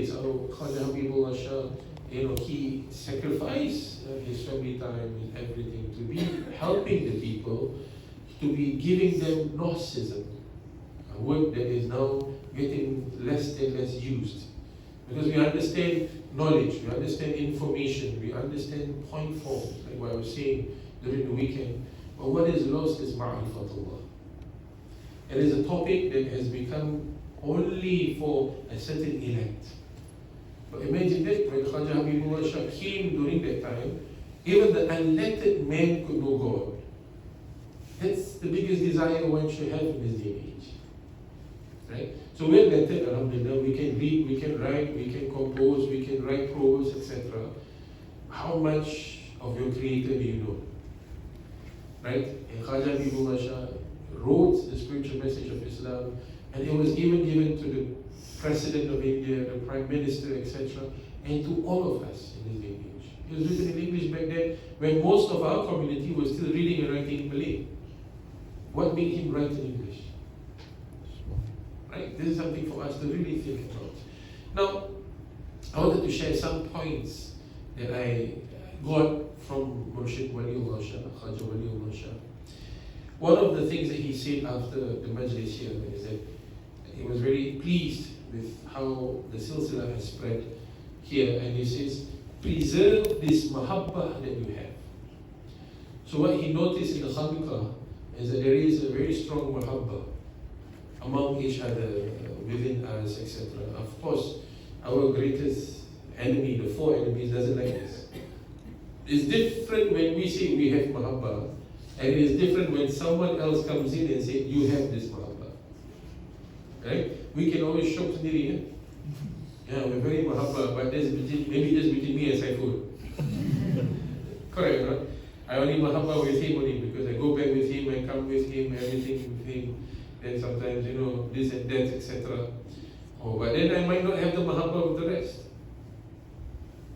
So Khaja Habibullah Shah, he sacrificed his family time and everything to be helping the people, to be giving them Gnosticism, a word that is now getting less and less used. Because we understand knowledge, we understand information, we understand point forms, like what I was saying during the weekend. But what is lost is ma'rifatullah. It is a topic that has become only for a certain elect. But imagine that when Khaja Habibullah Shah came during that time, even the unlettered man could know God. That's the biggest desire one should have in this day and age. Right? So we're lettered, alhamdulillah, we can read, we can write, we can compose, we can write prose, etc. How much of your Creator do you know? Right? And Khaja Habibullah Shah wrote the spiritual message of Islam, and it was even given to the President of India, the Prime Minister, etc., and to all of us in this day and age. It was written in English back then when most of our community was still reading and writing in Malay. What made him write in English? Right? This is something for us to really think about. Now, I wanted to share some points that I got from Murshid Waliullah Shah, Khaja Waliullah Shah. One of the things that he said after the Majlis here is that he was very pleased with how the silsila has spread here, and he says, preserve this mahabbah that you have. So what he noticed in the khalqa is that there is a very strong mahabbah among each other, within us, etc. Of course, our greatest enemy, the four enemies, doesn't like this. It's different when we say we have mahabbah, and it is different when someone else comes in and says, you have this mahabbah. Right? We can always shock sendiri, yeah? Yeah, we're very mahabbah, but maybe just between me and Saiful. Correct, right? I only mahabbah with him only because I go back with him, I come with him, everything with him. Then sometimes, this and that, etc. But then I might not have the mahabbah with the rest.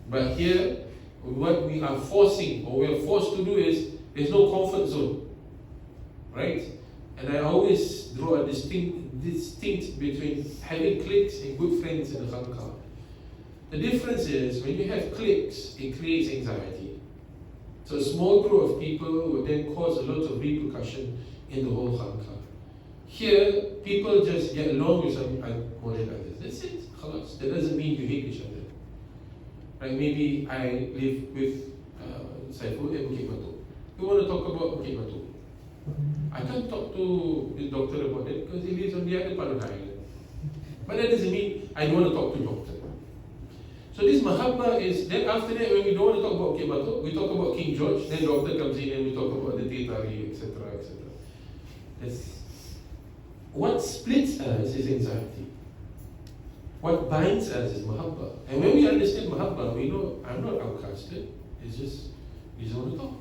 But here, what we are forcing, or we are forced to do is, there's no comfort zone. Right? And I always draw a distinct between having cliques and good friends in the khalqa. The difference is, when you have cliques, it creates anxiety. So a small group of people would then cause a lot of repercussion in the whole khalqa. Here, people just get along with some more than others. That's it. Khalas. That doesn't mean you hate each other. Right? Maybe I live with Saiful at Bukit Batu. We want to talk about Bukit Batu. I can't talk to the doctor about it because he lives on the other part of the island. But that doesn't mean I don't want to talk to the doctor. So this mahabbah is, then after that, when we don't want to talk about Bukit Batu, we talk about King George, then the doctor comes in and we talk about the Teh Tarik, etc., etc. That's what splits us is anxiety. What binds us is mahabbah. And when we understand mahabbah, we know I'm not outcasted. It's just, we just want to talk.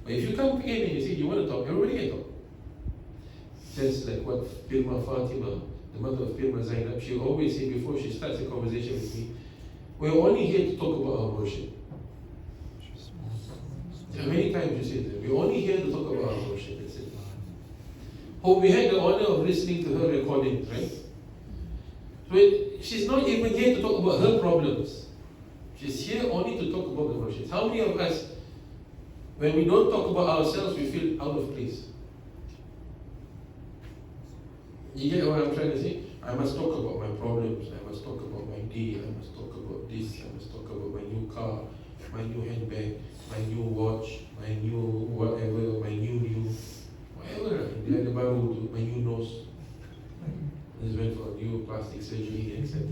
But if you come in and you say you want to talk, everybody can talk. Just like what Pirma Fatima, the mother of Pirma Zainab, she always say before she starts a conversation with me, we're only here to talk about our worship. Yeah, many times you say that. We're only here to talk about our worship. That's it. Oh, we had the honor of listening to her recording, right? So she's not even here to talk about her problems. She's here only to talk about the worship. How many of us, when we don't talk about ourselves, we feel out of place? You get what I'm trying to say? I must talk about my problems. I must talk about my day. I must talk about this. I must talk about my new car, my new handbag, my new watch, my new whatever, my new, whatever. The other baru, my new nose. This went for new plastic surgery, etc.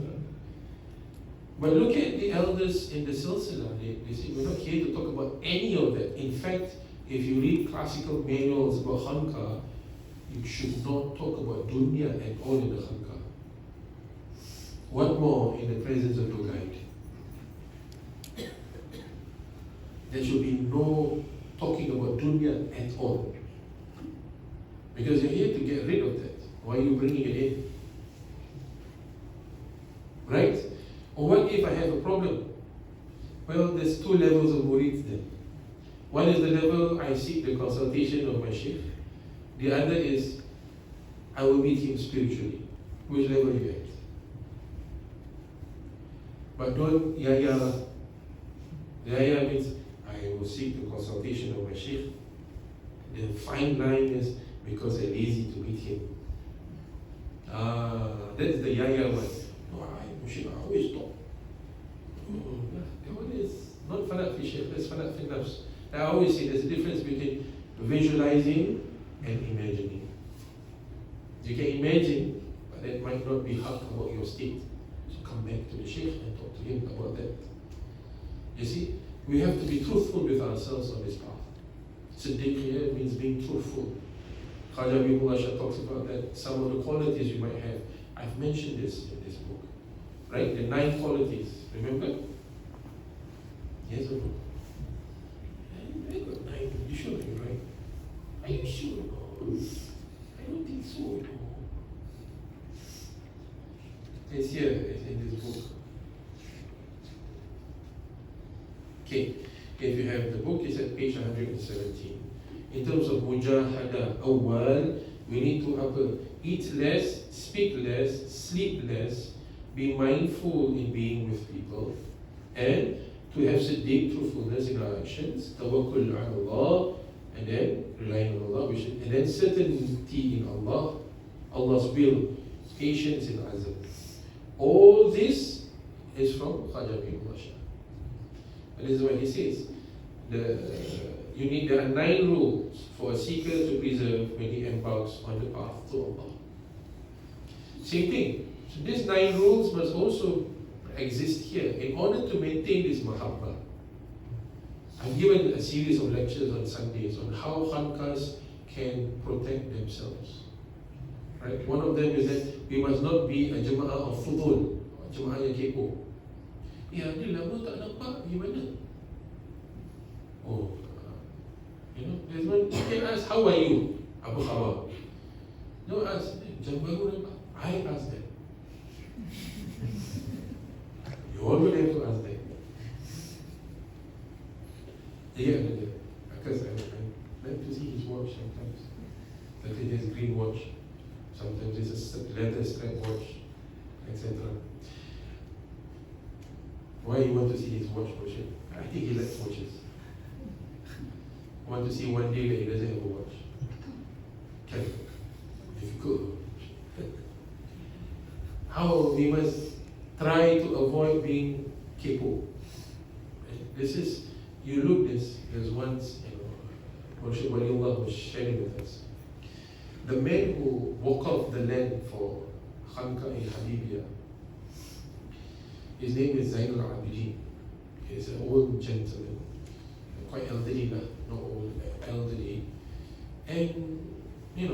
But look at the elders in the silsila. They say, we're not here to talk about any of that. In fact, if you read classical manuals about khanqa, you should not talk about dunya at all in the khanqa. What more in the presence of your guide? There should be no talking about dunya at all. Because you're here to get rid of that. Why are you bringing it in? Right? Or what if I have a problem? Well, there's two levels of murids then. One is the level I seek the consultation of my sheikh. The other is I will meet him spiritually. Which level are you But don't yaya. Yaya means I will seek the consultation of my sheikh. The fine line is because they're lazy to meet him. That's the yaya one. No, I always talk. That one is not falat fi shaykh, that's falat fi nafs. I always say there's a difference between visualizing and imagining. You can imagine, but that might not be haq about your state. So come back to the sheikh and talk to him about that. You see, we have to be truthful with ourselves on this path. Siddiq here means being truthful. Khaja Bibullah Shah talks about that, some of the qualities you might have. I've mentioned this in this book. Right? The 9 qualities. Remember? Yes or no? I got 9. You sure you're right? Are you sure? No. I don't think so. No. It's here, it's in this book. Okay, if you have the book, it's at page 117. In terms of mujahada, awwal, we need to eat less, speak less, sleep less, be mindful in being with people, and to have siddiq, truthfulness in our actions, tawakkul ala Allah, and then relying on Allah, and then certainty in Allah, Allah's will, patience in azam. All this is from Khaja Bibullah Shah. And this is what he says. There are 9 rules for a seeker to preserve when he embarks on the path to Allah. Same thing. So these 9 rules must also exist here in order to maintain this mahabbah. I've given a series of lectures on Sundays on how khanqahs can protect themselves. Right? One of them is that we must not be a jama'ah of fudul, jama'ah yang kepo. Ya, dia lama tak nampak, gimana? Oh, there's one, you can ask, how are you? Apa khabar? Don't ask, jam baru nampak. I ask them. You always have to ask them. Yeah, because I like to see his watch sometimes. That he has green watch. Sometimes it's a leather strap watch, etc. Why you want to see his watch, Moshe? I think he likes watches. I want to see one day that he doesn't have a watch. Can, difficult. How we must try to avoid being kepo. This is, you look this, there's once, Moshe Waliullah was sharing with us. The man who walked off the land for Khanqah in Habibiyah, his name is Zainul Abidin. He's an old gentleman, quite elderly, not old, elderly. And, he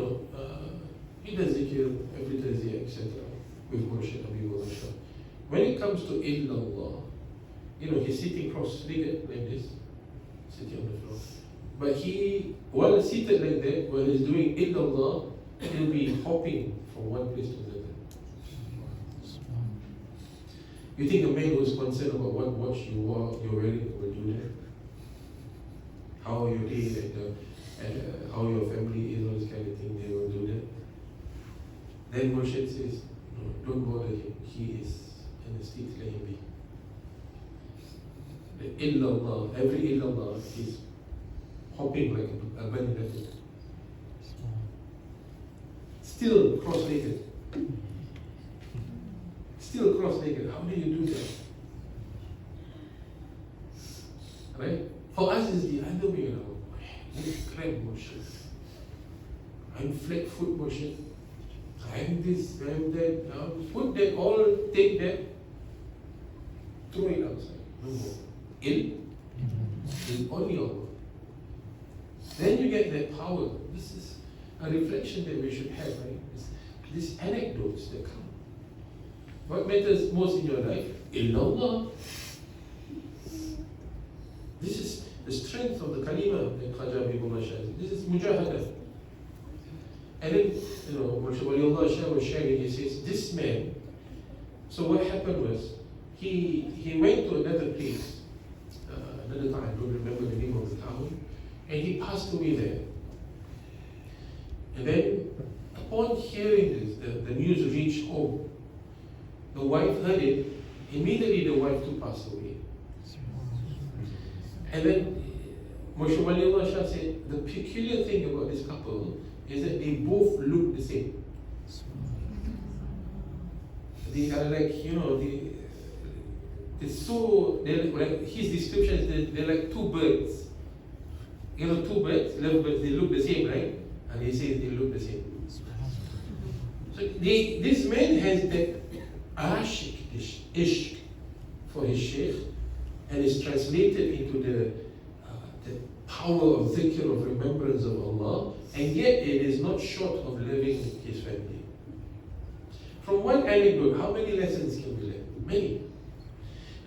does Zikr every Thursday, etc. with Murshid Habibullah Shah. When it comes to illallah, he's sitting cross-legged like this, sitting on the floor. But while seated like that, while he's doing illallah, he'll be hopping from one place to another. You think a man who's concerned about what watch you're wearing will do that? How your day and how your family is, all this kind of thing, they will do that? Then Murshid says, no, don't bother him. He is in the state, let him be. The illallah, every illallah is hopping like a bunny rabbit. Still cross-legged. Still cross-legged. How do you do that? Right? For us, it's the other way around. Crab motion. I'm flat foot motion. I'm this, I'm that. Put that all, take that, throw it outside. No more. Is only Allah. Then you get that power. This is a reflection that we should have, right? These anecdotes that come. What matters most in your life? Illallah. This is the strength of the kalima that Khaja Bibullah Shah. This is mujahada. And then, Moshe Waliullah Shah was sharing, he says, this man, so what happened was, he went to another place, another time, I don't remember the name of the town, and he passed away there. And then, upon hearing this, the news reached home. The wife heard it. Immediately the wife too passed away. And then Moshe Waliullah Shah said, the peculiar thing about this couple is that they both look the same. They are like, they're like, his description is they're like two birds. Two birds, lovebirds, they look the same, right? And he says they look the same. So this man has that ishq for his sheikh, and is translated into the power of zikr, of remembrance of Allah, and yet it is not short of living his family. From one anecdote, how many lessons can we learn? Many.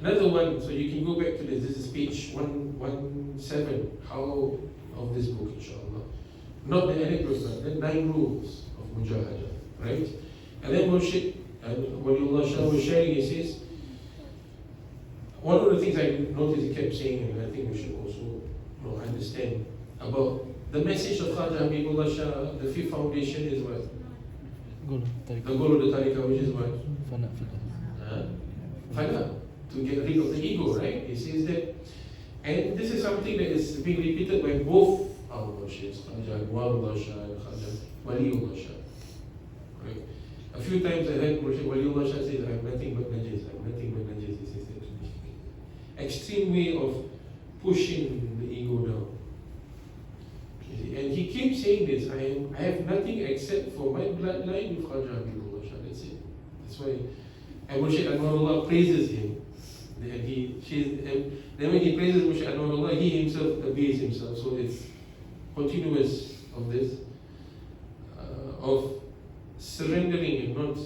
Another one, so you can go back to this is page 117 of this book, inshallah. Not the anecdotes, but the 9 rules of Mujahada, right? And then Murshid, Waliullah Shah was sharing, he says, one of the things I noticed he kept saying, and I think we should also understand about the message of Khaja Habibullah Shah, the 5th foundation is what? The goal of the tariqah, which is what? Fana. To get rid of the ego, right? He says that, and this is something that is being repeated by both our Murshids, Khaja Anwarullah Shah and Khaja Waliullah Shah. Right? A few times I heard Murshid Waliullah Shah say, I'm nothing but najis, I'm nothing but najis, he says that to me. Extreme way of pushing the ego down. And he keeps saying this, I have nothing except for my bloodline with Khaja Habibullah Shah, that's it. That's why, and Murshid Anwarullah praises him. And then when he praises Murshid Anwarullah, he himself obeys himself. So it's continuous of this, of surrendering and not,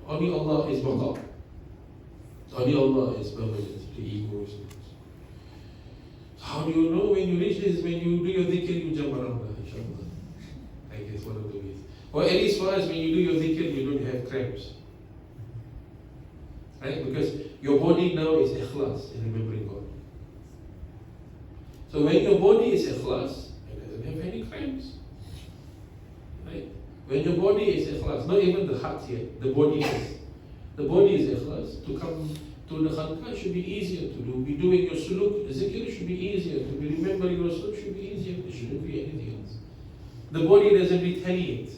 only Allah is baqa. Only Allah is permanent, the ego is not. How do you know when you reach this? When you do your dhikr, you jump around, inshallah. I guess one of the ways. Or at least for us, when you do your dhikr, you don't have cramps. Right? Because your body now is ikhlas in remembering God. So when your body is ikhlas, it doesn't have any cramps. Right? When your body is ikhlas, not even the heart yet, the body is. The body is ikhlas. To come to the khalqa should be easier to do. Be doing your suluk, zikr should be easier. To be remembering your suluk should be easier. There shouldn't be anything else. The body doesn't retaliate.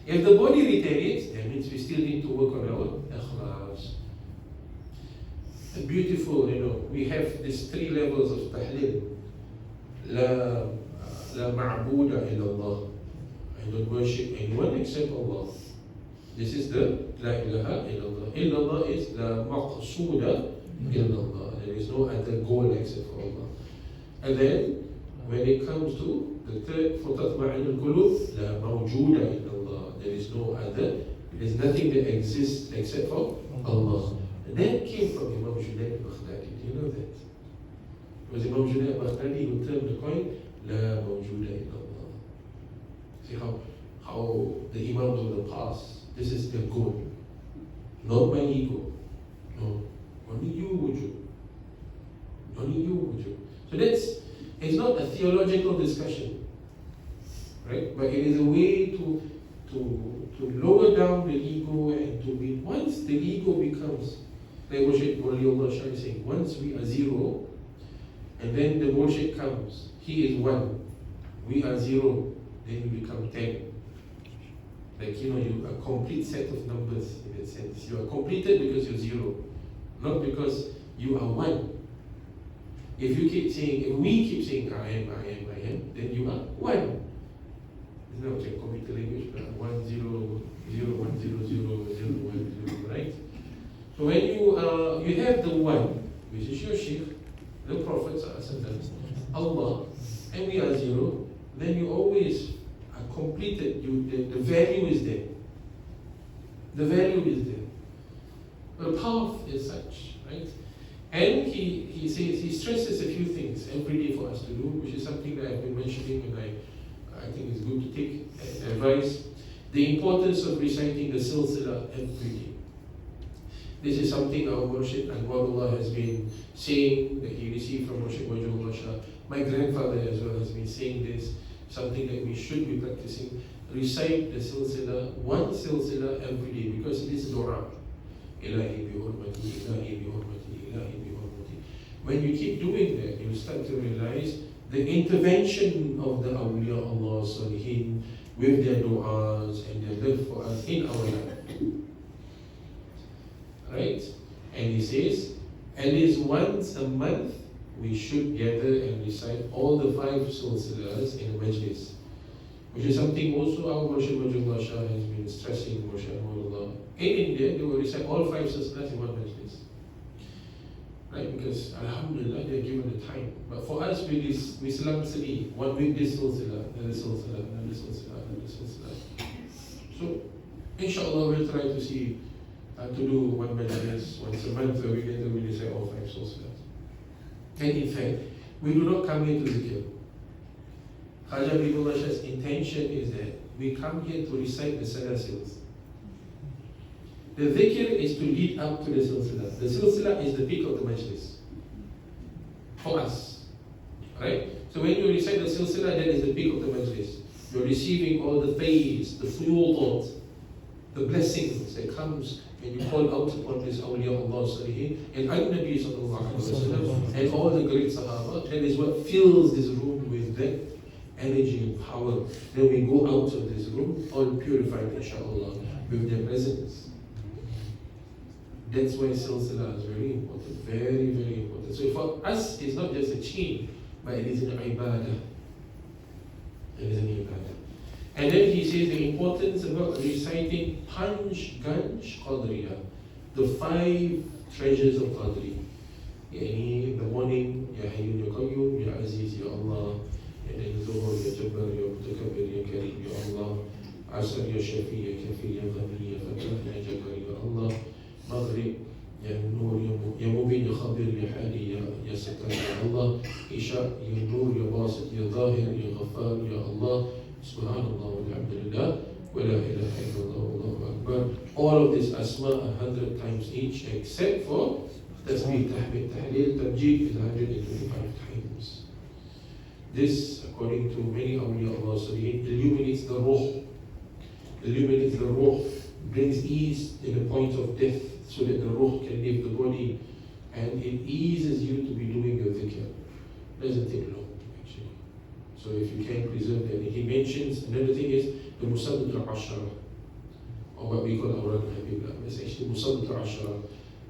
If the body retaliates, that means we still need to work on our ikhlas. Beautiful, we have these 3 levels of tahleel. La ma'buda illallah. I don't worship anyone except Allah. This is the La ilaha illallah. Illallah is La maqsuda illallah. There is no other goal except for Allah. And then, when it comes to the third, فَتَطْمَعِنُ الْقُلُوبِ لَا مَوْجُودَ illallah. There is no other, there is nothing that exists except for Allah. That came from Imam Junaid al-Baghdadi. Do you know that? It was Imam Junaid al-Baghdadi who turned the coin, La mawjuda illallah. See how the Imams of the past, this is their goal. Not my ego. No. Only you, wujud. Only you, wujud. So it's not a theological discussion. Right? But it is a way to lower down the ego and to be, once the ego becomes, like Murshid Waliullah Shah is saying, once we are 0, and then the Murshid comes, he is 1, we are 0, then you become 10. Like, you are a complete set of numbers in that sense. You are completed because you're 0, not because you are 1. If we keep saying, I am, then you are 1. Isn't that what your computer language? 1 0 0 1 0 0 0 1 0, right? So when you have the 1, which is your Shaykh, the Prophet, Allah, and we are 0, then you always are completed. The value is there. The value is there. The path is such, right? And he says, he stresses a few things every day for us to do, which is something that I've been mentioning, and I think it's good to take advice. The importance of reciting the silsila every day. This is something our Murshid Anwarullah has been saying, that he received from Murshid Wajihullah Shah. My grandfather as well has been saying this, something that we should be practicing. Recite the silsila, one silsila every day, because it is dua. Ilahi bi hurmati, Ilahi bi hurmati, Ilahi bi hurmati. When you keep doing that, you start to realize the intervention of the awliya Allah Salihin with their du'as and their love for us in our life. Right? And he says, at least once a month, we should gather and recite all the 5 silsilas in a majlis. Which is something also our Murshid Wajullah Shah has been stressing, Murshid Wajullah. In India, they will recite all 5 silsilas in one majlis. Right? Because Alhamdulillah, they are given the time. But for us, we Islam Sali, 1 week this silsila, another silsila, another silsila, another silsila. So, inshallah, we'll try to see, to do one majlis once a month, where we get to really say all 5 silsilas. And in fact, we do not come here to zikr. Khaja Bibullah Shah's intention is that we come here to recite the salasils. The zikr is to lead up to the silsila. The silsila is the peak of the majlis. For us. Right? So when you recite the silsila, that is the peak of the majlis. You're receiving all the fays, the fuyudat, the blessings that comes when you call out upon this awliya Allah Salihin and Nabi Sallallahu Alaihi Wasallam and all the great Sahaba. That is what fills this room with that energy and power. Then we go out of this room all purified, inshallah, with their presence. That's why silsila is very important, very, very important. So for us, it's not just a chain, but it is an ibadah. It is an ibadah. And then he says the importance about reciting Panj Ganj Qadriya, the 5 treasures of Qadri. Yani in the morning, Ya Hayyun Ya Qayyum, Ya Aziz Ya Allah, and then Zuhur Ya Jabbar Ya Mutakabbir Ya Kareem Ya Allah, Asr Ya Shafi Ya Kafi Ya Ghani Ya Fatah Ya Jabbar Ya Allah, Maghrib Ya Nur Ya Mubin Ya Khabir Ya Hadi Ya Sattar Ya Allah, Isha Ya Nur Ya Basit Ya Zahir Ya Ghaffar Ya Allah, Subhanallah walhamdulillah, wa la ilaha illallah, Allahu Akbar. All of this asma 100 times each, except for tasbih, tahmid, tahleel, tamjeed is 125 times. This, according to many awliya Allah Salihin, illuminates the ruh. Illuminates the ruh, brings ease in the point of death, so that the ruh can leave the body, and it eases you to be doing your dhikr. Doesn't take long. So if you can preserve that. He mentions, another thing is the Musaddad al-Ashara, or what we call Awrad al-Habibullah. It's actually Musaddad al-Ashara,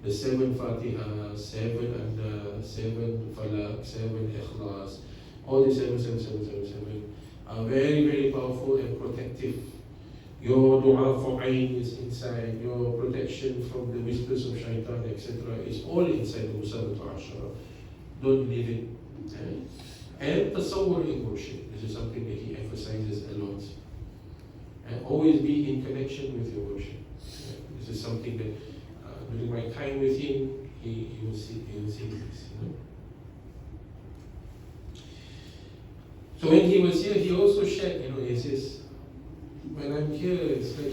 the 7 Fatiha, 7 Anda, 7 Falak, 7 Ikhlas, all the 7 are very, very powerful and protective. Your dua for ayn is inside, your protection from the whispers of shaitan, etc. is all inside the Musaddad al-Ashara. Don't leave it. And tasawwur in worship. This is something that he emphasizes a lot. And always be in connection with your worship. This is something that during my time with him, he will see this. So when he was here, he also shared, he says, when I'm here, it's like,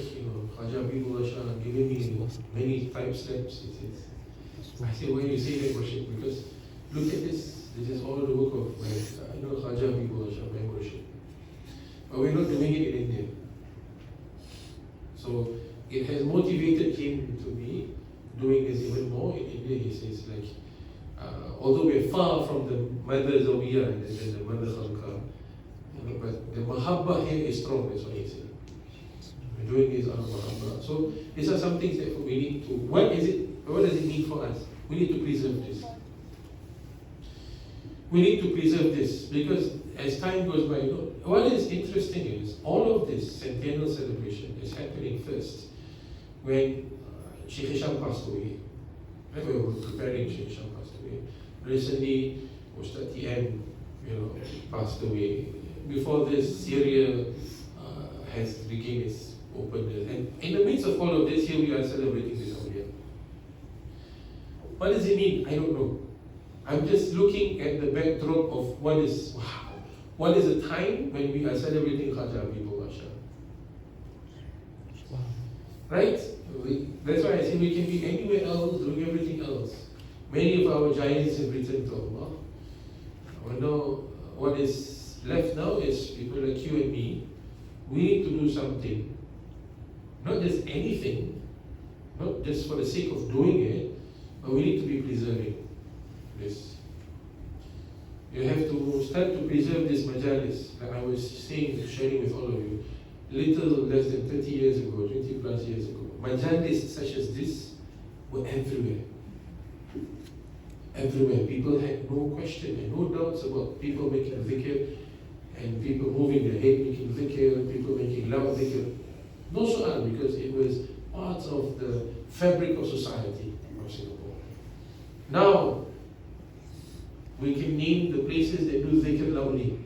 Khaja Bibullah Shah giving me many 5 steps. I say, why you say that worship? Because look at this. This is all the work of my, Khaja Bibullah Shah, my worship. But we're not doing it in India. So it has motivated him to be doing this even more in India. He says, although we're far from the Mother Zawiyah and the Mother Khalqa, but the Mahabba here is strong, that's what he said. We're doing this out of Mahabba. So these are some things that we need to, what does it mean for us? We need to preserve this. We need to preserve this because as time goes by, what is interesting is all of this Centennial celebration is happening first when Sheikh Hisham passed away. Right? We were preparing Sheikh Hisham passed away. Recently, Ustad TM, passed away. Before this, Syria has regained its openness. And in the midst of all of this, here we are celebrating this awliya. What does it mean? I don't know. I'm just looking at the backdrop of what is a time when we are celebrating Khaja Bibullah Shah. Wow. Right? That's why I say we can be anywhere else, doing everything else. Many of our giants have returned to Allah. We know what is left now is people like you and me. We need to do something. Not just anything, not just for the sake of doing it, but we need to be preserving this. You have to start to preserve this majalis. Like I was saying, sharing with all of you, little less than 30 years ago, 20 plus years ago, majalis such as this were everywhere. Everywhere. People had no question and no doubts about people making dhikr and people moving their head making dhikr, people making loud dhikr. No su'al, because it was part of the fabric of society of Singapore. Now, we can name the places that do dhikr loudly.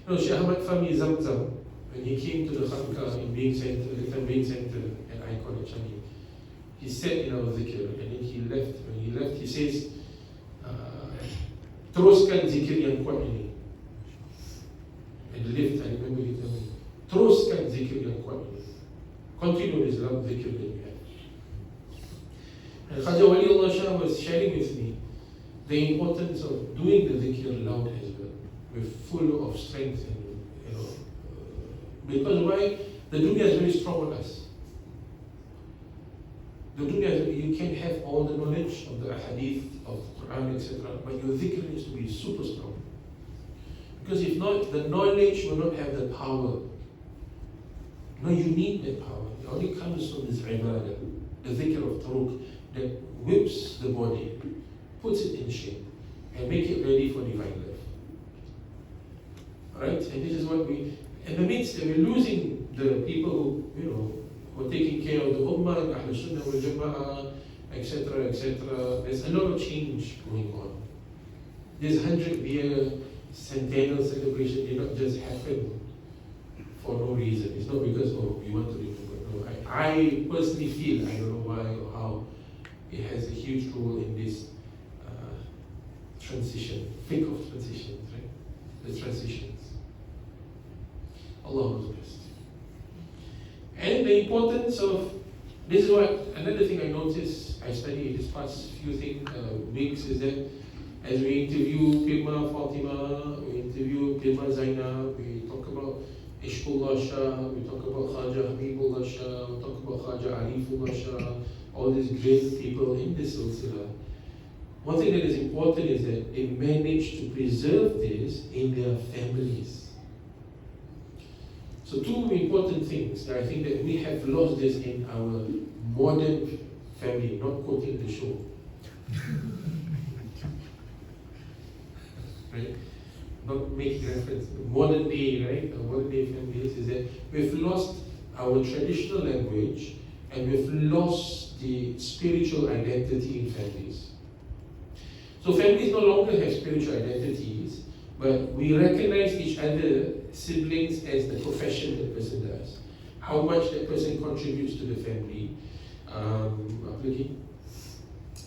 You know, Shaykh Ahmad Fahmi Zamzam, when he came to the Khanqa in Being Center, the Being Center at Icon at Changi, he said in our dhikr, and then he left. When he left, he says, teruskan zikir yang kuat ini. In the lift, I remember he told me, teruskan zikir yang kuat ini. Continue this loud dhikr that you have. And Khaja Waliullah Shah was sharing with me the importance of doing the dhikr loud as well, with full of strength and because why? The dunya is very strong on us. The dunya, you can have all the knowledge of the hadith, of the Quran, etc., but your dhikr needs to be super strong. Because if not, the knowledge will not have the power. No, you need that power. It only comes from this ibadah, the dhikr of turuq, that whips the body, puts it in shape, and make it ready for divine life. Alright? And this is what we, in the midst, we're losing the people who are taking care of the ummah, Ahl Sunnah wal Jama'ah, etc., etc. There's a lot of change going on. This 100-year Centennial celebration did not just happen for no reason. It's not because, we want to remember. No, I personally feel, I don't know why or how, it has a huge role in this transition, think of transitions, right? The transitions. Allah knows best. And the importance of, this is what, another thing I noticed, I studied this past few weeks, is that as we interview Pirma Fatima, we interview Pirma Zainab, we talk about Ishqullah Shah, we talk about Khaja Habibullah Shah, we talk about Khaja Arifullah Shah, all these great people in this silsila. One thing that is important is that they managed to preserve this in their families. So two important things that I think that we have lost this in our modern family, not quoting the show. Right? Not making reference, modern day, right? Our modern day families is that we've lost our traditional language and we've lost the spiritual identity in families. So families no longer have spiritual identities, but we recognize each other, siblings, as the profession that person does. How much that person contributes to the family.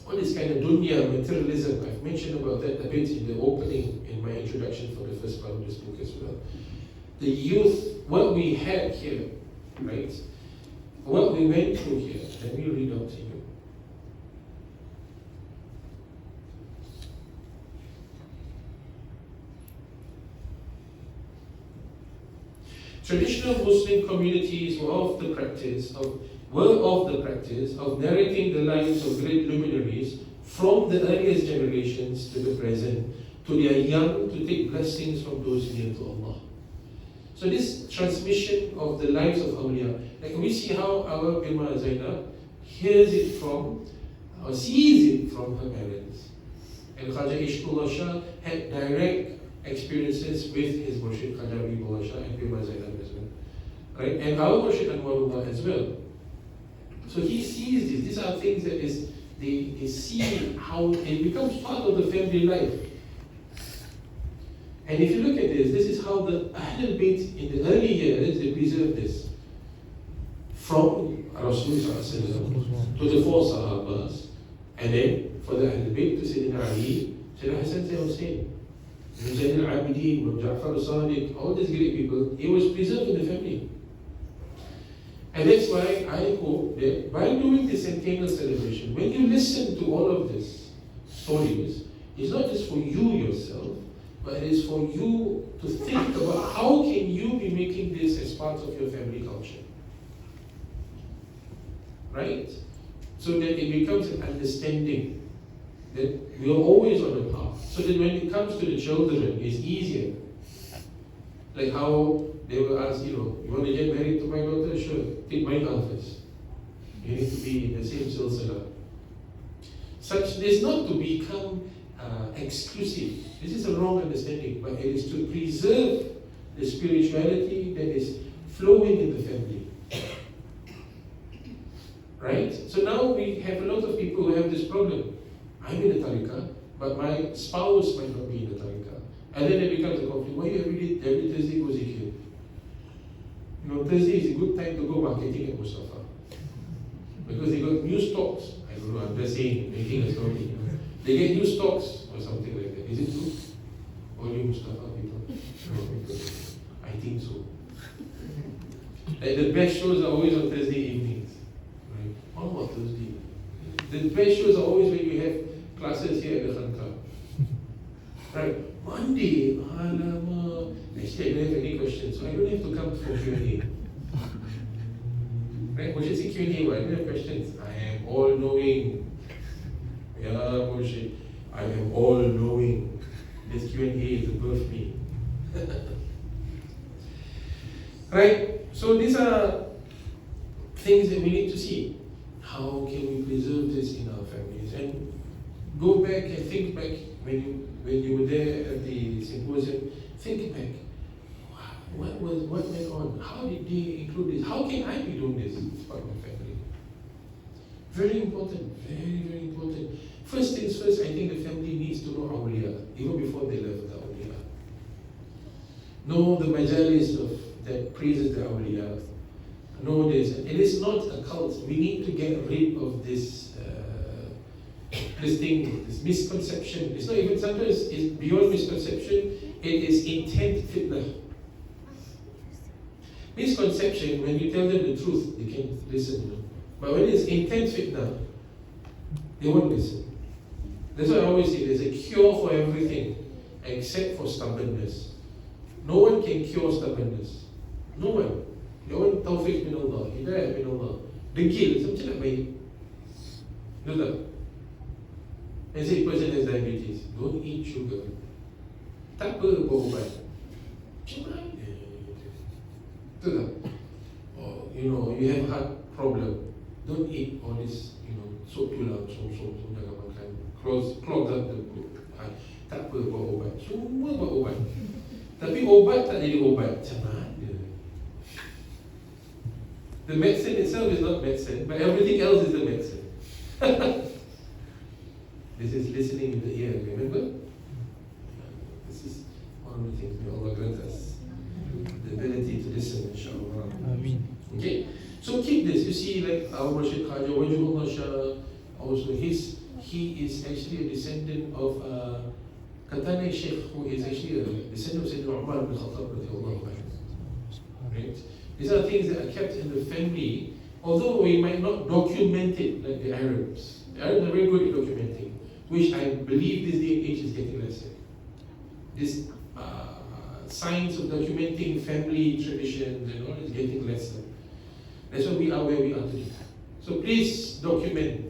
All this kind of dunya, materialism, I've mentioned about that a bit in the opening, in my introduction for the first part of this book as well. The youth, what we had here, right? What we went through here, let me read out to you. Traditional Muslim communities were of the practice of narrating the lives of great luminaries from the earliest generations to the present, to their young, to take blessings from those near to Allah. So this transmission of the lives of awliya, like we see how our Bima Zainab hears it from, or sees it from her parents. And Khaja Ishqullah Shah had direct experiences with his Murshid Khaja Habibullah Shah and Bima Zainab as well. Right? And our Murshid Anwarullah as well. So he sees this. These are things that they see how it becomes part of the family life. And if you look at this is how the Ahlul Bayt in the early years, they preserved this. From Rasulullah to the four Sahabas, and then for the Ahlul Bayt to Sayyidina Ali, Sayyidina Hassan, Sayyidina Hussein, Zayn al-Abidin, Ja'far al-Sadiq, all these great people, it was preserved in the family. And that's why I hope that by doing the Centennial celebration, when you listen to all of these stories, it's not just for you yourself, but it is for you to think about how can you be making this as part of your family culture. right? So that it becomes an understanding that we are always on the path. So that when it comes to the children, it's easier. Like how they will ask, you want to get married to my daughter? Sure, take my first. You need to be in the same silsila. Such is not to become exclusive. This is a wrong understanding, but it is to preserve the spirituality that is flowing in the family. Right? So now we have a lot of people who have this problem. I'm in the tariqah, but my spouse might not be in the tariqah. And then it becomes a conflict. Why you every Thursday go Zikr? Thursday is a good time to go marketing at Mustafa. Because they got new stocks. I don't know, I'm just saying, making a story. They get new stocks or something like that. Is it true? Only Mustafa people? No, I think so. Like the best shows are always on Thursday evenings. Right? What about Thursday? The best shows are always when you have classes here at the Khanka. Right? Monday, alamak. Actually, I don't have any questions, so I don't have to come for Q&A. Right? Moshe say Q&A, I don't have questions. I am all-knowing. Yeah, Moshe. I am all-knowing. This Q&A is above me. Right? So these are things that we need to see. How can we preserve this in our families? And go back and think back when you were there at the symposium. Think back. What went on? How did they include this? How can I be doing this as part of my family? Very important. Very, very important. First things first, I think the family needs to know awliya, even before they left the awliya. Know the Majlis that praises the awliya. Know this. And it is not a cult. We need to get rid of this thing, this misconception. It's not even, sometimes it's beyond misconception, it is intent fitna. Misconception, when you tell them the truth, they can listen. But when it's intent fitna, they won't listen. That's why I always say there's a cure for everything except for stubbornness. No one can cure stubbornness. No one. No one tawfiq min Allah, hidayah min Allah. Degil, macam nak baik. Betul tak? And say a person has diabetes, don't eat sugar. Tak apa, buat ubat. Macam mana? Betul tak? Or, you have heart problem. Don't eat all this, sop tulang, so jangan makan. Clogs up the heart. Tak apa, buat ubat. Semua buat ubat. Tapi ubat tak jadi ubat. Macam mana? The medicine itself is not medicine, but everything else is the medicine. This is listening in the ear, remember? This is one of the things. May Allah grant us the ability to listen, inshallah. Ameen. Okay, so keep this. You see, like our Rashid Khaja, Wajibullah Shah, also he is actually a descendant of Katane Sheikh, who is actually a descendant of Sayyidina Umar ibn Khattab. Right? These are things that are kept in the family, although we might not document it like the Arabs. The Arabs are very good at documenting, which I believe this day and age is getting lesser. This science of documenting family traditions and all is getting lesser. That's why we are where we are today. So please document.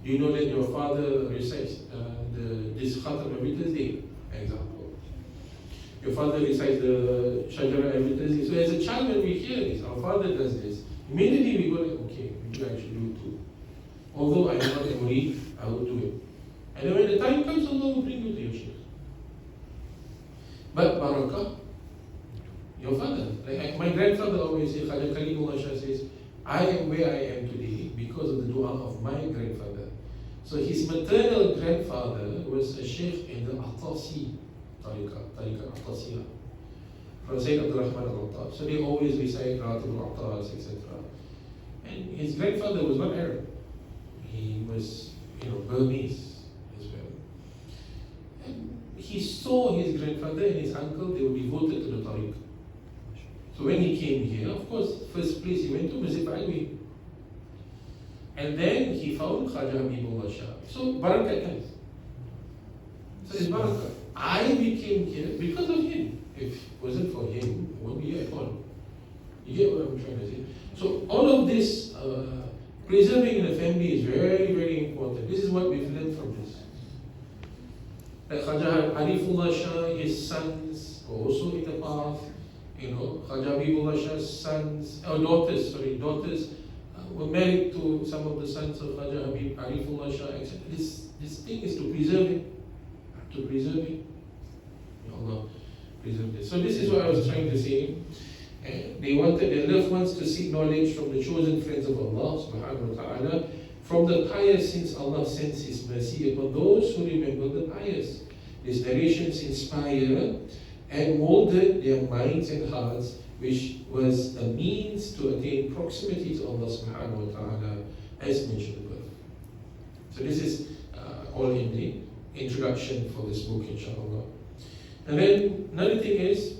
You know that your father recites this khatam every Thursday, example. Your father recites the Shajara every Thursday. So as a child, when we hear this, our father does this, immediately we go like, okay, maybe I should do it too. Although I am not a murid, I will do it. And then when the time comes, Allah will bring you to your shaykh. But barakah, your father. Like my grandfather always says, Khaja Kalimullah Shah says, I am where I am today because of the dua of my grandfather. So his maternal grandfather was a sheikh in the Atasi Tariqah Atasiyah, from Sayyid Abdul Rahman al-Attab. So they always recite Ratib al-Atas, etc. And his grandfather was not Arab. He was, Burmese as well. And he saw his grandfather and his uncle, they were devoted to the Tariq. So when he came here, of course, first place he went to was Alwi. And then he found Khaja Habibullah Shah. So barakat comes. So it's barakah. I became here because of him. If it wasn't for him, I wouldn't be here at all. You get what I'm trying to say? So all of this Preserving in a family is very, very important. This is what we've learned from this. Like Khaja Arifullah Shah, his sons were also in the path. Khaja Habibullah Shah's daughters were married to some of the sons of Khaja Habib Arifullah Shah, etc. This thing is to preserve it. To preserve it. May Allah preserve this. So this is what I was trying to say. They wanted their loved ones to seek knowledge from the chosen friends of Allah subhanahu wa ta'ala, from the pious, since Allah sends His mercy upon those who remember the pious. These narrations inspire and molded their minds and hearts, which was a means to attain proximity to Allah subhanahu wa ta'ala, as mentioned above. So this is all in the introduction for this book, inshallah. And then another thing is,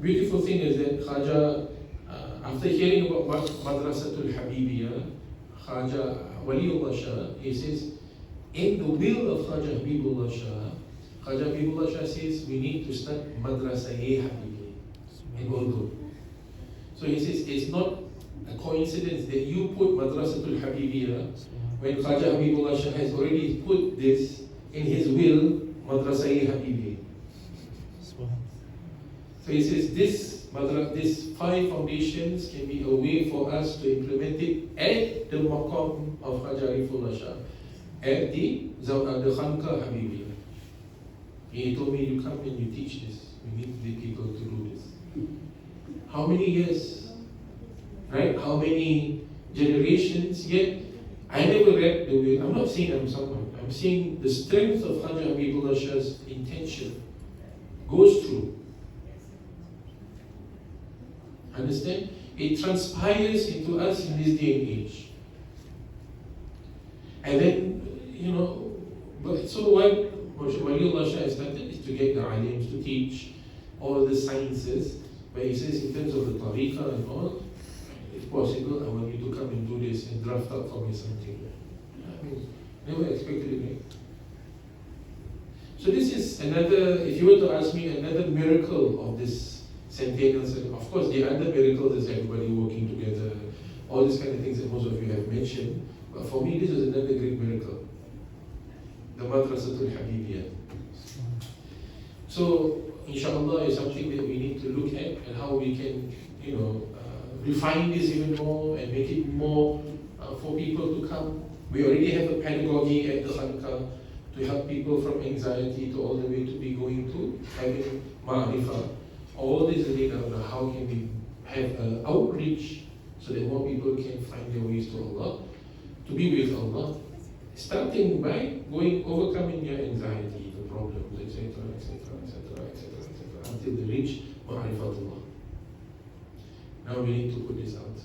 beautiful thing is that Khaja, after hearing about Madrasatul Habibiyah, Khaja Waliullah Shah, he says, in the will of Khaja Habibullah Shah, Khaja Habibullah Shah says, we need to start Madrasa-e Habibiyah in Urdu. So he says, it's not a coincidence that you put Madrasatul Habibiyah when Khaja Habibullah Shah has already put this in his will, Madrasa-e Habibiyah. So he says these 5 foundations can be a way for us to implement it at the maqam of Khaja Arifullah Shah, at the Khanqa Habibiyah. He told me, you come and you teach this. We need the people to do this. How many years? Right? How many generations? Yet, I never read the will. I'm not saying I'm someone. I'm saying the strength of Khaja Habibullah Shah's intention goes through. Understand? It transpires into us in this day and age. And then, so what Waliullah Shah has started is to get the alims to teach all the sciences, but he says in terms of the tariqah and all, if possible, I want you to come and do this and draft up for me something. I mean, never expected it, right? So this is another, if you were to ask me, another miracle of this Centennial. Of course, the other miracles is everybody working together, all these kind of things that most of you have mentioned. But for me, this is another great miracle. The Madrasatul Habibiyah. So, inshallah, is something that we need to look at and how we can, refine this even more and make it more for people to come. We already have a pedagogy at the Khanqa to help people from anxiety to all the way to be going to having ma'rifah. All this is about how can we have an outreach so that more people can find their ways to Allah, to be with Allah, starting by overcoming their anxiety, the problems, etc., until they reach ma'rifatullah. Now we need to put this out.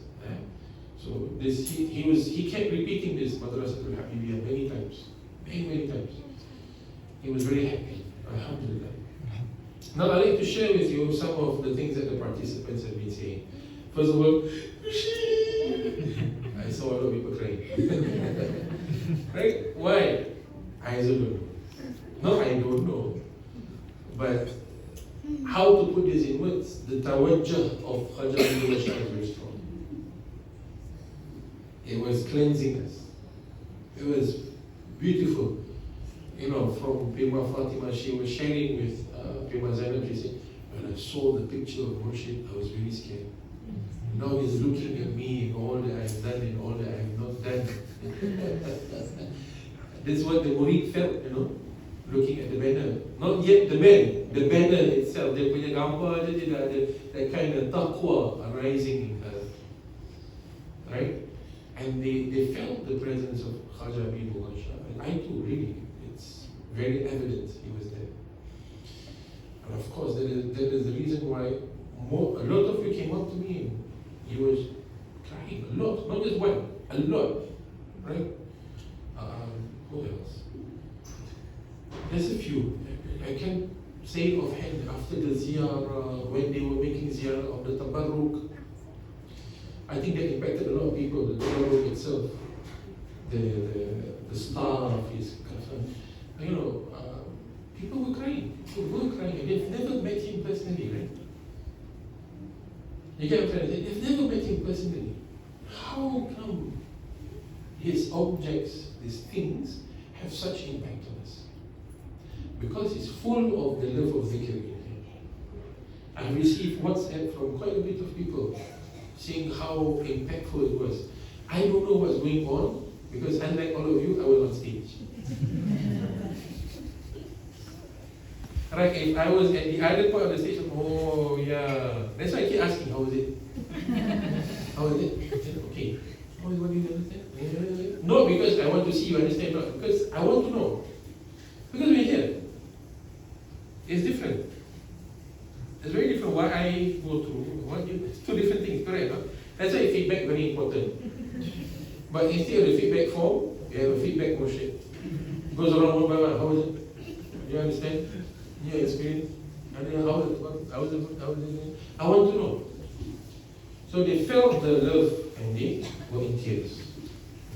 So this he kept repeating this Madrasatul Habibiyah many times. Many times. He was very happy. Alhamdulillah. Now I'd like to share with you some of the things that the participants have been saying. First of all, I saw a lot of people crying. Right? Why? I also don't know. No, I don't know. But how to put this in words? The tawajjah of Khaja Abdullah Shah is very strong. It was cleansing us. It was beautiful. From Prima Fatima, she was sharing with Prima Zainab, she said, when I saw the picture of Murshid, I was very scared. Now he's looking at me and all that I've done and all that I have not done. That's what the Murid felt, looking at the banner. Not yet the man, the banner itself, dia punya gambar dia tidak ada that kind of taqwa arising in her. Right? And they felt the presence of Khaja Habibullah Shah. And I too, really. It's very evident he was there. And of course, that is the reason why a lot of you came up to me and he was crying a lot, not just one, a lot, right? Who else? There's a few. I can say offhand after the ziyarah, when they were making ziyarah of the tabarruk, I think that impacted a lot of people, the tabarruk itself, the staff, his kafan. People were crying. And they've never met him personally, right? You get what I'm trying to say? They've never met him personally. how come his objects, these things, have such impact on us? Because it's full of the love of Zikr in here. I received WhatsApp from quite a bit of people saying how impactful it was. I don't know what's going on because unlike all of you, I was on stage. Right, if I was at the other part of the stage, oh yeah. That's why I keep asking, how was it? How was it? Okay. Oh, what do you understand? Not because I want to see you understand, not because I want to know. Because we're here. It's different. It's very different what I go through. It's two different things, correct? No? That's why feedback very important. But instead of the feedback form, you have a feedback motion. It goes around one by one. How was it? You understand? Your experience? How was it? I want to know. So they felt the love and they were in tears.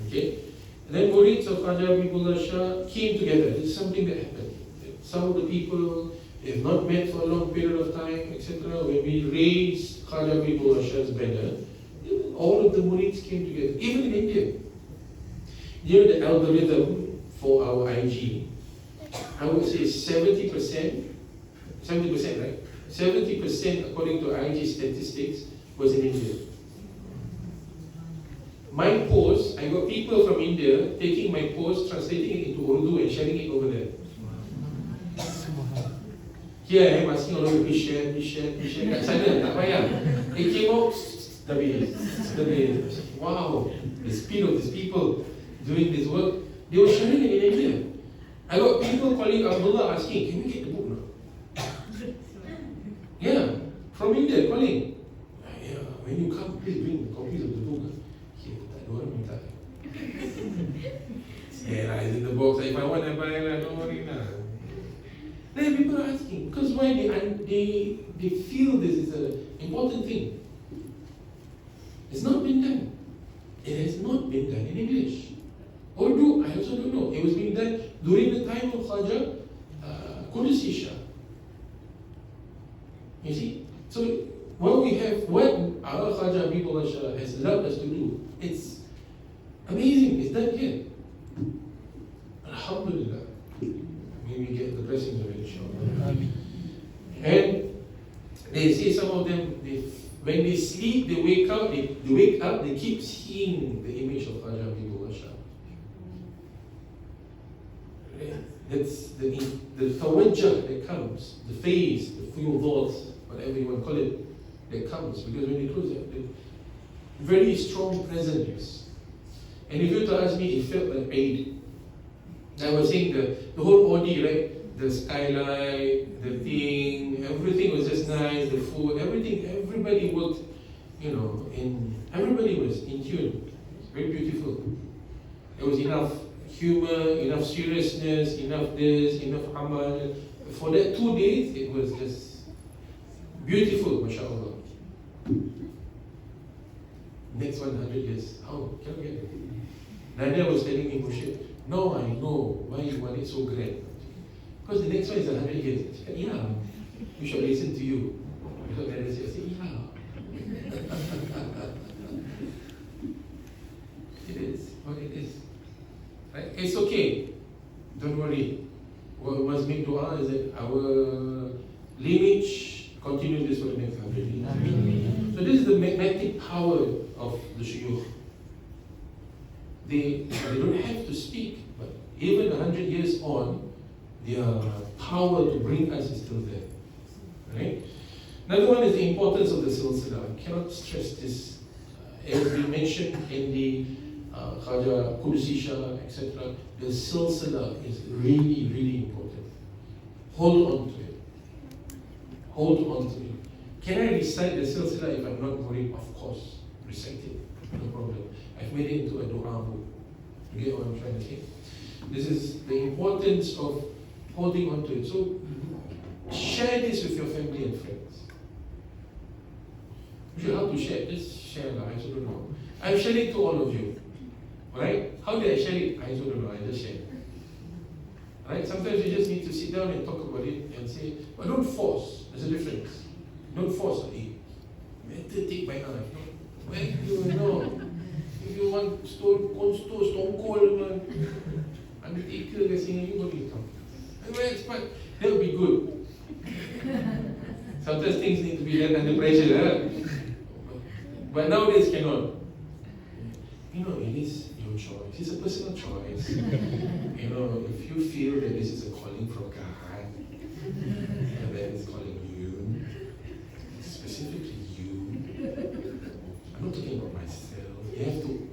Okay? And then Murids of Khaja Habibullah Shah came together. It's something that happened. Some of the people have not met for a long period of time, etc. When we raised Khaja Habibullah Shah's banner, all of the Murids came together, even in India. You know the algorithm for our IG, I would say 70%, right? 70% according to IG statistics was in India. My post, I got people from India taking my post, translating it into Urdu and sharing it over there. Here I am asking all of you, please share. Kat sana, tak payah. It came out, wow, the speed of these people doing this work, they were sharing it in India. I got people calling Abdullah asking, can we get the book now? Yeah, from India calling. Yeah, when you come, please bring copies of the book. Yeah, tak ada orang minta. Yeah, it's in the box. If I want to buy it, don't worry now. Then people are asking, because why they feel this is an important thing. It's not been done. It has not been done in English. Urdu, I also don't know. It was being done during the time of Khaja Qudsi Shah. You see? So what we have, what our Khaja Habibullah Shah has allowed us to do, it's amazing. It's done here. Alhamdulillah. May we get the blessings of it, inshallah. And they say some of them, when they sleep, they wake up, they keep seeing the image of Khaja Habibullah Shah. That's the tawajjah that comes, the face, the fuyudat, whatever you want to call it, that comes. Because when they close it, very strong presence. And if you were to ask me, it felt like Eid. I was saying the whole body, right? The skylight, the thing, everything was just nice, the food, everything, everybody worked, everybody was in tune. It's very beautiful. There was enough humor, enough seriousness, enough this, enough amal. For that 2 days, it was just beautiful, mashallah. Next 100 years, how? Can I get it? Nadia was telling me, Moshe, no, I know why you want it so grand. Because the next one is 100 years. She said, yeah, we should listen to you. Because Nadia said, yeah. It is what it is. Right? It's okay. Don't worry. What we must make dua is that our lineage continues this for the next 100 years. So this is the magnetic power of the shuyukh. They don't have to speak, but even 100 years on, their power to bring us is still there. Right? Another one is the importance of the silsila. I cannot stress this. As we mentioned in the Khaja Qudsi Shah, etc., the silsila is really, really important. Hold on to it. Hold on to it. Can I recite the silsila if I'm not worried? Of course. Recite it. No problem. I've made it into a dua book. You get what I'm trying to say? This is the importance of holding on to it. So share this with your family and friends. You should how to share. Just share. I also don't know. I'm sharing to all of you. Right? How did I share it? I also don't know. I just share. Right? Sometimes you just need to sit down and talk about it and say, but don't force. There's a difference. Don't force it. Better take my life. When you know. one stone cold man. Undertaker kasi you got to come. That would be good. Sometimes things need to be done under pressure. But nowadays cannot. You know, it is your choice. It's a personal choice. You know, if you feel that this is a calling from God, and that is calling you, specifically you, I'm not talking about myself. You have to,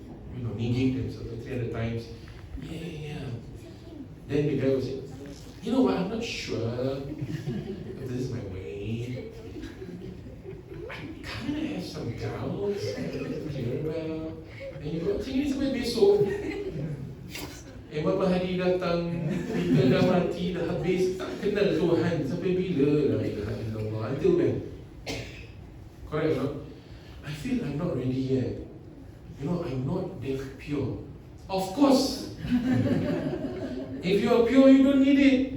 negate themselves 300 times. Yeah. Then the guy will say, you know what, I'm not sure if this is my way. I kind of have some doubts. Clear about. And you go, tingin sampai besok. Mama hari datang, kita dah mati, dah habis, tak kenal Tuhan. Sampai bila? La ilaha illallah. Until when? Correct or not? I feel I'm not ready yet. I'm not that pure. Of course. If you are pure, you don't need it.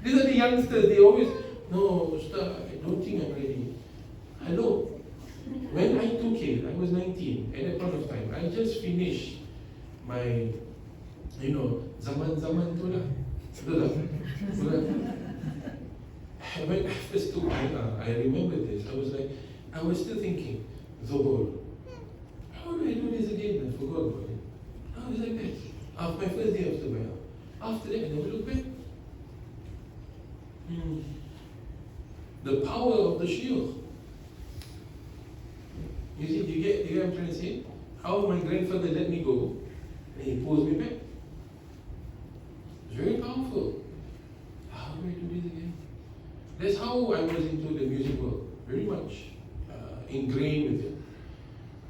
These are the youngsters, they always, no, Ustaz, I don't think I'm ready. Hello. When I took it, I was 19. At that point of time, I just finished my, zaman tu lah. Betul tak? When I first took Bai'ah, I remember this. I was still thinking, Zohor, how do I do this again? I forgot about it. How is like that? After my first day after Bai'ah. After that, I never looked back. The power of the shield. You see, you get what I'm trying to say? How my grandfather let me go, and he pulls me back. It's very powerful. How do I do this again? That's how I was into the music world, very much ingrained with it.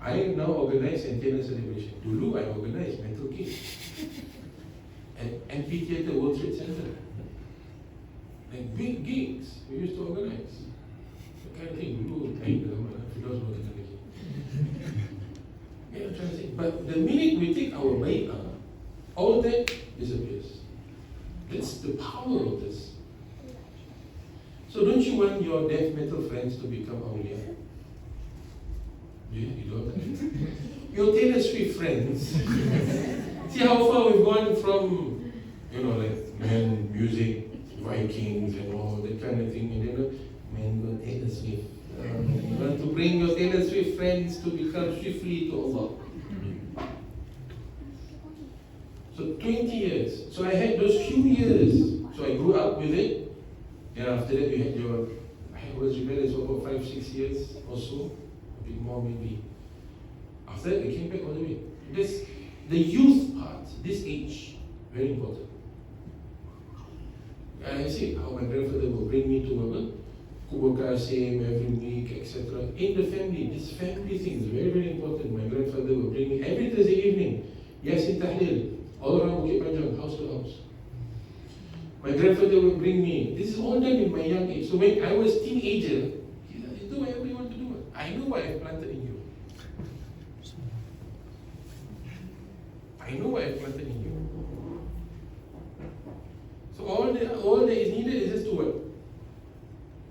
I now organize Centennial celebration. Dulu I organize Metal King and Amphitheatre World Trade Center. Like big gigs we used to organize. The kind of thing dulu time zaman, if you don't know the kind of thing. I'm trying to say. But the minute we take our Bai'ah, all that disappears. That's the power of this. So don't you want your death metal friends to become awliya? You don't? Your Taylor Swift friends. See how far we've gone from, like man, music, Vikings and all that kind of thing. And man, Taylor Swift. You want to bring your Taylor Swift friends to become swiftly to Allah. So 20 years. So I had those few years. So I grew up with it. And after that you had I was rebellious for about 5-6 years or so. A bit more maybe. After that I came back all the way. The youth part, this age, very important. And I see how my grandfather will bring me to Kubur Qasim every week, etc. In the family, this family thing is very, very important. My grandfather will bring me every Thursday evening, Yasin Tahlil, all around Bukit Panjang, house to house. My grandfather will bring me, this is all done in my young age. So when I was teenager, he said, do whatever you want to do. I know what I've planted in you. I know what I've planted in you. So all that is needed is just to what?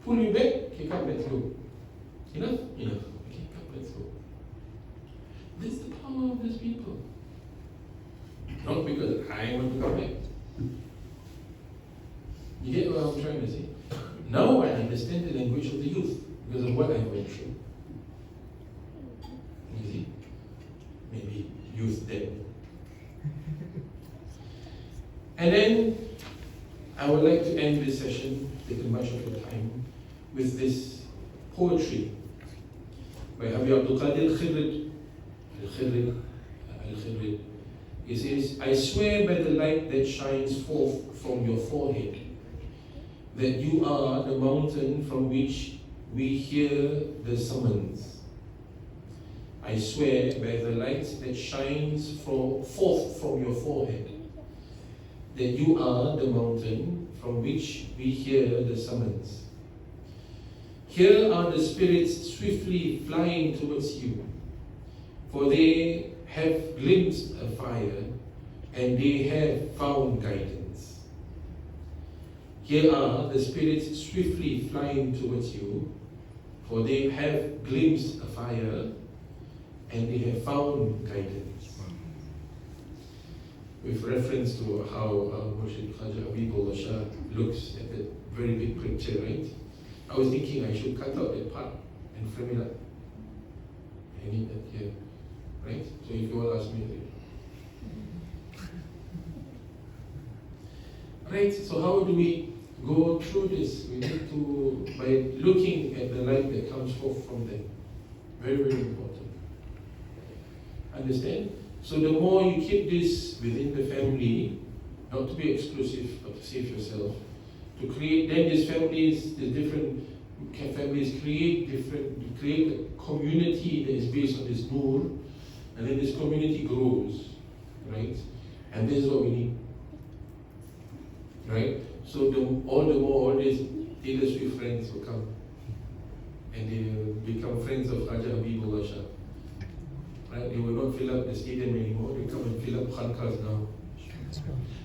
Pull me back, okay, come, let's go. Enough? Enough. Okay, come, let's go. This is the power of these people. Not because I want to come back. You get what I'm trying to say? Now I understand the language of the youth because of what I went through. You see? Maybe youth then. And then I would like to end this session, taking much of your time, with this poetry by Habib Abdul Qadir Al-Khidri. He says, I swear by the light that shines forth from your forehead, that you are the mountain from which we hear the summons. I swear by the light that shines forth from your forehead, that you are the mountain from which we hear the summons. Here are the spirits swiftly flying towards you, for they have glimpsed a fire and they have found guidance. Here are the spirits swiftly flying towards you, for they have glimpsed a fire and they have found guidance. With reference to how Murshid Khaja Habibullah Shah looks at that very big picture, right? I was thinking I should cut out that part and frame it up. I need that here, right? So if you all ask me, right? So how do we go through this? We need to, by looking at the light that comes forth from them. Very, very important. Understand? So the more you keep this within the family, not to be exclusive, but to save yourself, to create, then these families, the different families create a community that is based on this nur, and then this community grows, right? And this is what we need, right? So all these Taylor Swift friends will come, and they will become friends of Khaja Habibullah Shah. Right? They will not fill up the stadium anymore, they come and fill up khankas now.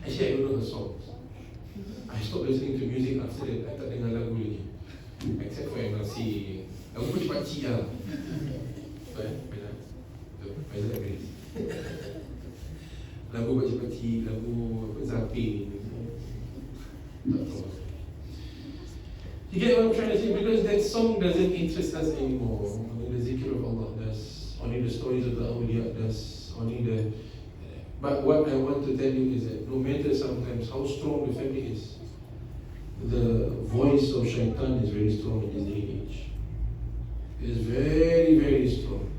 Actually, I don't know her songs. I stopped listening to music after that. I tak dengar lagu lagi. Except for MLC. Lagu pun pakcik lah. Lagu pakcik-pakcik, lagu Zapi. Tak tahu. You get what I'm trying to say? Because that song doesn't interest us anymore. Only the Zikr of Allah does. Only the stories of the awliya does. Only the... But what I want to tell you is that no matter sometimes how strong the family is, the voice of shaitan is very strong in this day and age. It is very, very strong.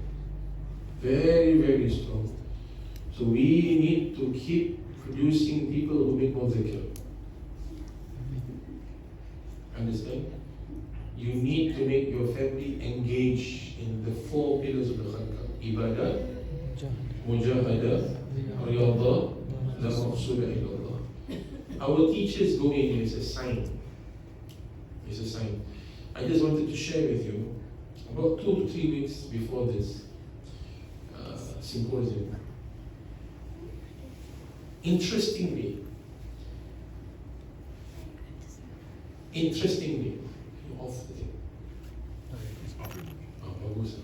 Very, very strong. So we need to keep producing people who make more zikr. Understand? You need to make your family engage in the 4 pillars of the khalqa. Ibadah, Mujahadah, Riyadhah, La Maqsuda illallah. Our teachers go in, it's a sign. It's a sign. I just wanted to share with you, about 2 to 3 weeks before this symposium. Interestingly, off the thing. Bagus.